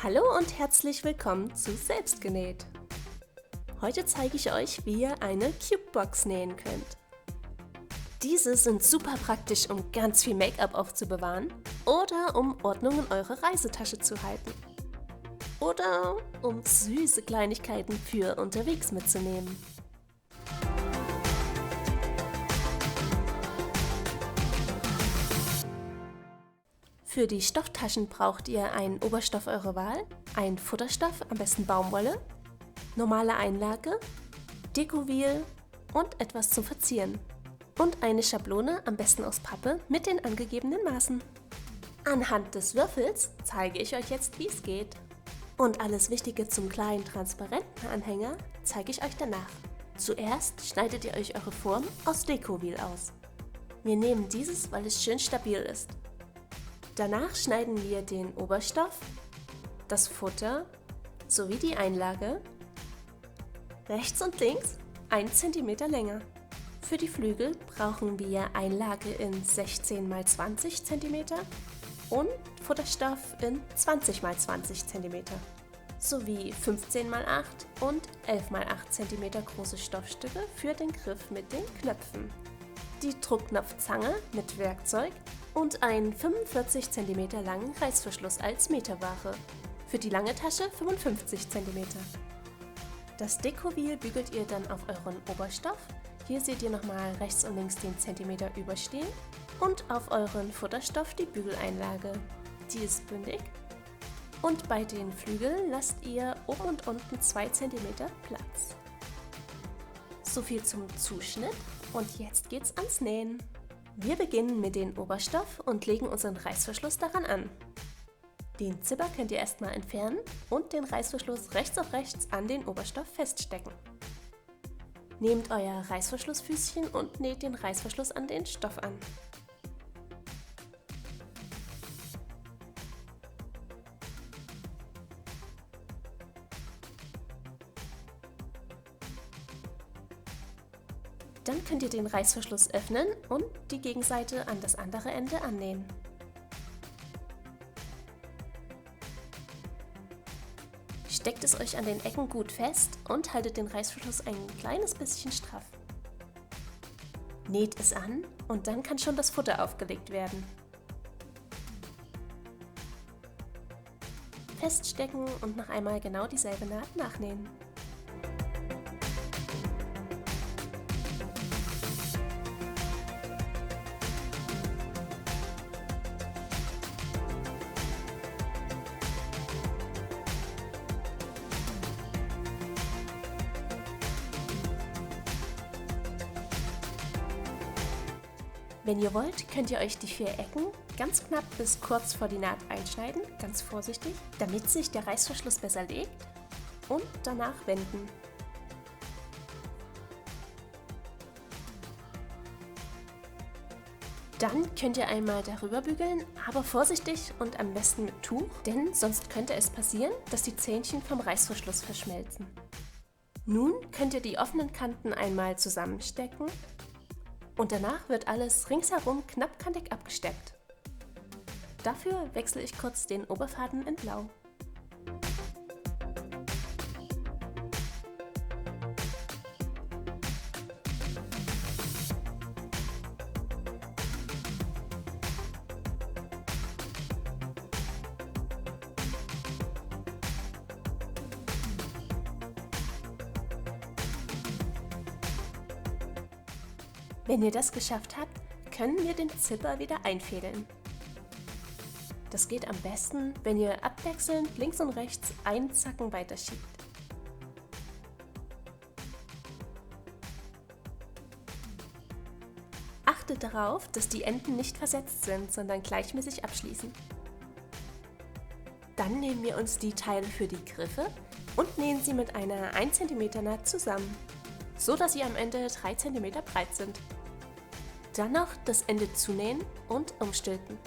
Hallo und herzlich willkommen zu Selbstgenäht. Heute zeige ich euch, wie ihr eine Cubebox nähen könnt. Diese sind super praktisch, um ganz viel Make-up aufzubewahren oder um Ordnung in eure Reisetasche zu halten. Oder um süße Kleinigkeiten für unterwegs mitzunehmen. Für die Stofftaschen braucht ihr einen Oberstoff eurer Wahl, einen Futterstoff, am besten Baumwolle, normale Einlage, Dekowiel und etwas zum Verzieren. Und eine Schablone, am besten aus Pappe, mit den angegebenen Maßen. Anhand des Würfels zeige ich euch jetzt, wie es geht. Und alles Wichtige zum kleinen transparenten Anhänger zeige ich euch danach. Zuerst schneidet ihr euch eure Form aus Dekowiel aus. Wir nehmen dieses, weil es schön stabil ist. Danach schneiden wir den Oberstoff, das Futter sowie die Einlage rechts und links 1 cm länger. Für die Flügel brauchen wir Einlage in 16 x 20 cm und Futterstoff in 20 x 20 cm sowie 15 x 8 und 11 x 8 cm große Stoffstücke für den Griff mit den Knöpfen. Die Druckknopfzange mit Werkzeug und einen 45 cm langen Reißverschluss als Meterware. Für die lange Tasche 55 cm. Das Dekowiel bügelt ihr dann auf euren Oberstoff. Hier seht ihr nochmal rechts und links den Zentimeter überstehen. Und auf euren Futterstoff die Bügeleinlage. Die ist bündig. Und bei den Flügeln lasst ihr oben und unten 2 cm Platz. So viel zum Zuschnitt und jetzt geht's ans Nähen. Wir beginnen mit dem Oberstoff und legen unseren Reißverschluss daran an. Den Zipper könnt ihr erstmal entfernen und den Reißverschluss rechts auf rechts an den Oberstoff feststecken. Nehmt euer Reißverschlussfüßchen und näht den Reißverschluss an den Stoff an. Dann könnt ihr den Reißverschluss öffnen und die Gegenseite an das andere Ende annähen. Steckt es euch an den Ecken gut fest und haltet den Reißverschluss ein kleines bisschen straff. Näht es an und dann kann schon das Futter aufgelegt werden. Feststecken und noch einmal genau dieselbe Naht nachnähen. Wenn ihr wollt, könnt ihr euch die 4 Ecken ganz knapp bis kurz vor die Naht einschneiden, ganz vorsichtig, damit sich der Reißverschluss besser legt und danach wenden. Dann könnt ihr einmal darüber bügeln, aber vorsichtig und am besten mit Tuch, denn sonst könnte es passieren, dass die Zähnchen vom Reißverschluss verschmelzen. Nun könnt ihr die offenen Kanten einmal zusammenstecken. Und danach wird alles ringsherum knappkantig abgesteppt. Dafür wechsle ich kurz den Oberfaden in Blau. Wenn ihr das geschafft habt, können wir den Zipper wieder einfädeln. Das geht am besten, wenn ihr abwechselnd links und rechts einen Zacken weiterschiebt. Achtet darauf, dass die Enden nicht versetzt sind, sondern gleichmäßig abschließen. Dann nehmen wir uns die Teile für die Griffe und nähen sie mit einer 1 cm Naht zusammen, so dass sie am Ende 3 cm breit sind. Dann noch das Ende zunähen und umstülpen.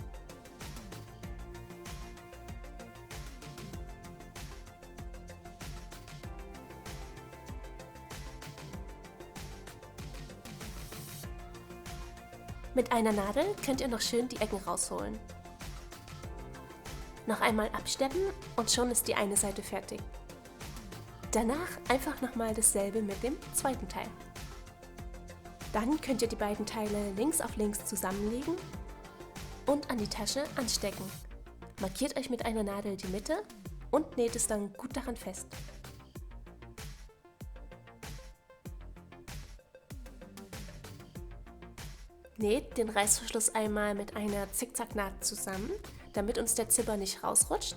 Mit einer Nadel könnt ihr noch schön die Ecken rausholen. Noch einmal absteppen und schon ist die eine Seite fertig. Danach einfach nochmal dasselbe mit dem zweiten Teil. Dann könnt ihr die beiden Teile links auf links zusammenlegen und an die Tasche anstecken. Markiert euch mit einer Nadel die Mitte und näht es dann gut daran fest. Näht den Reißverschluss einmal mit einer Zickzacknaht zusammen, damit uns der Zipper nicht rausrutscht.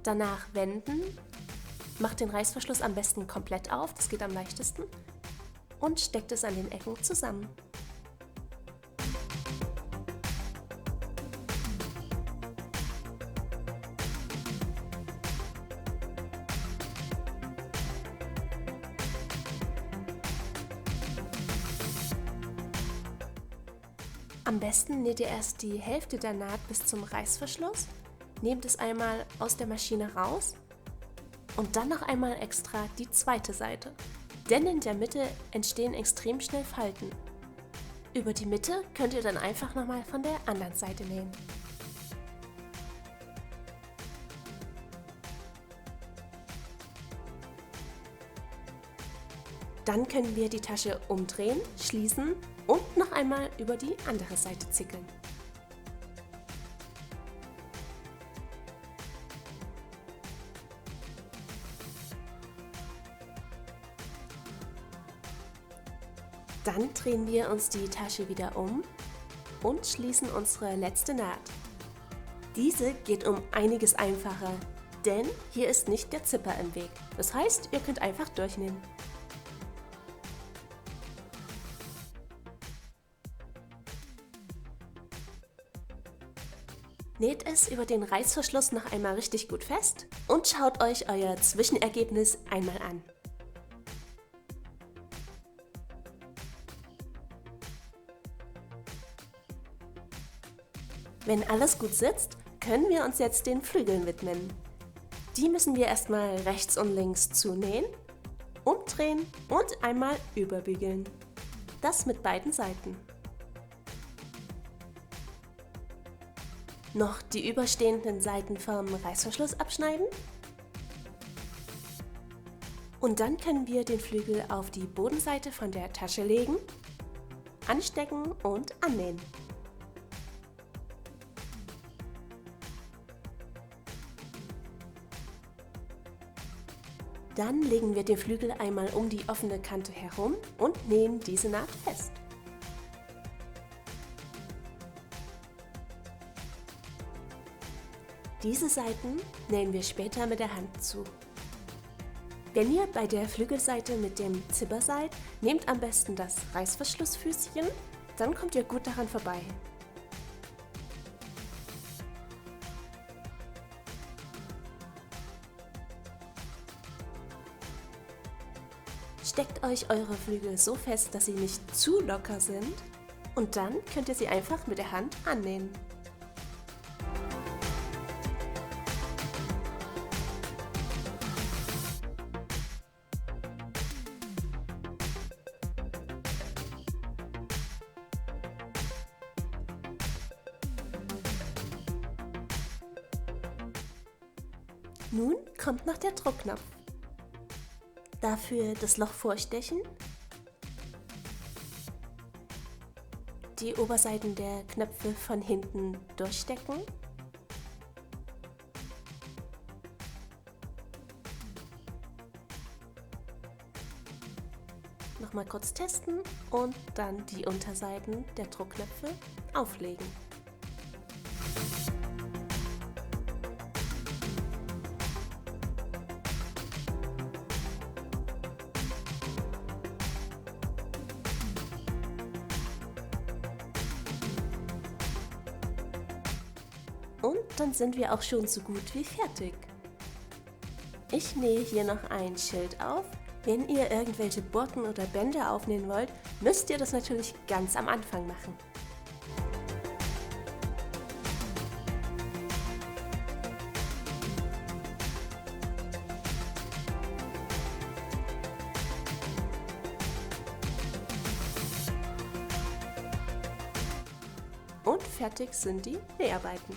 Danach wenden, macht den Reißverschluss am besten komplett auf, das geht am leichtesten, und steckt es an den Ecken zusammen. Am besten näht ihr erst die Hälfte der Naht bis zum Reißverschluss, nehmt es einmal aus der Maschine raus und dann noch einmal extra die zweite Seite, denn in der Mitte entstehen extrem schnell Falten. Über die Mitte könnt ihr dann einfach nochmal von der anderen Seite nähen. Dann können wir die Tasche umdrehen, schließen und noch einmal über die andere Seite zickeln. Dann drehen wir uns die Tasche wieder um und schließen unsere letzte Naht. Diese geht um einiges einfacher, denn hier ist nicht der Zipper im Weg. Das heißt, ihr könnt einfach durchnähen. Näht es über den Reißverschluss noch einmal richtig gut fest und schaut euch euer Zwischenergebnis einmal an. Wenn alles gut sitzt, können wir uns jetzt den Flügeln widmen. Die müssen wir erstmal rechts und links zunähen, umdrehen und einmal überbügeln. Das mit beiden Seiten. Noch die überstehenden Seiten vom Reißverschluss abschneiden. Und dann können wir den Flügel auf die Bodenseite von der Tasche legen, anstecken und annähen. Dann legen wir den Flügel einmal um die offene Kante herum und nähen diese Naht fest. Diese Seiten nähen wir später mit der Hand zu. Wenn ihr bei der Flügelseite mit dem Zipper seid, nehmt am besten das Reißverschlussfüßchen, dann kommt ihr gut daran vorbei. Steckt euch eure Flügel so fest, dass sie nicht zu locker sind und dann könnt ihr sie einfach mit der Hand annähen. Nun kommt noch der Druckknopf. Dafür das Loch vorstechen, die Oberseiten der Knöpfe von hinten durchstecken, nochmal kurz testen und dann die Unterseiten der Druckknöpfe auflegen. Und dann sind wir auch schon so gut wie fertig. Ich nähe hier noch ein Schild auf. Wenn ihr irgendwelche Borten oder Bänder aufnähen wollt, müsst ihr das natürlich ganz am Anfang machen. Und fertig sind die Näharbeiten.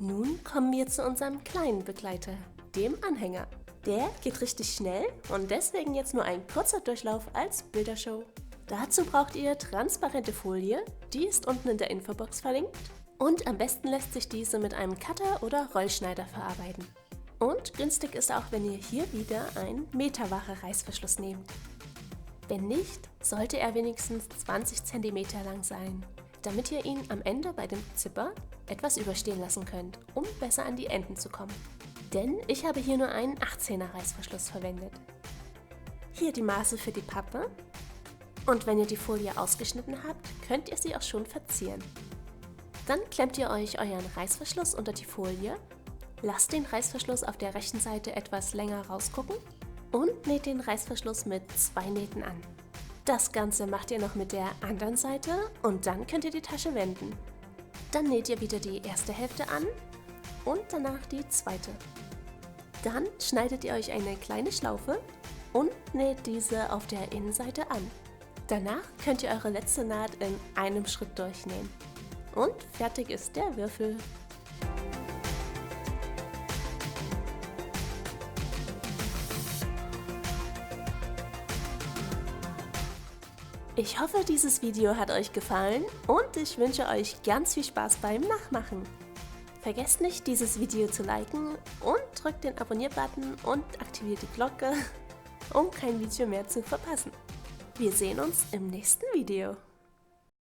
Nun kommen wir zu unserem kleinen Begleiter, dem Anhänger. Der geht richtig schnell und deswegen jetzt nur ein kurzer Durchlauf als Bildershow. Dazu braucht ihr transparente Folie, die ist unten in der Infobox verlinkt. Und am besten lässt sich diese mit einem Cutter oder Rollschneider verarbeiten. Und günstig ist auch, wenn ihr hier wieder einen meterwache Reißverschluss nehmt. Wenn nicht, sollte er wenigstens 20 cm lang sein, damit ihr ihn am Ende bei dem Zipper etwas überstehen lassen könnt, um besser an die Enden zu kommen. Denn ich habe hier nur einen 18er Reißverschluss verwendet. Hier die Maße für die Pappe. Und wenn ihr die Folie ausgeschnitten habt, könnt ihr sie auch schon verzieren. Dann klemmt ihr euch euren Reißverschluss unter die Folie, lasst den Reißverschluss auf der rechten Seite etwas länger rausgucken und näht den Reißverschluss mit 2 Nähten an. Das Ganze macht ihr noch mit der anderen Seite und dann könnt ihr die Tasche wenden. Dann näht ihr wieder die erste Hälfte an und danach die zweite. Dann schneidet ihr euch eine kleine Schlaufe und näht diese auf der Innenseite an. Danach könnt ihr eure letzte Naht in einem Schritt durchnähen. Und fertig ist der Würfel. Ich hoffe, dieses Video hat euch gefallen und ich wünsche euch ganz viel Spaß beim Nachmachen. Vergesst nicht, dieses Video zu liken und drückt den Abonnier-Button und aktiviert die Glocke, um kein Video mehr zu verpassen. Wir sehen uns im nächsten Video.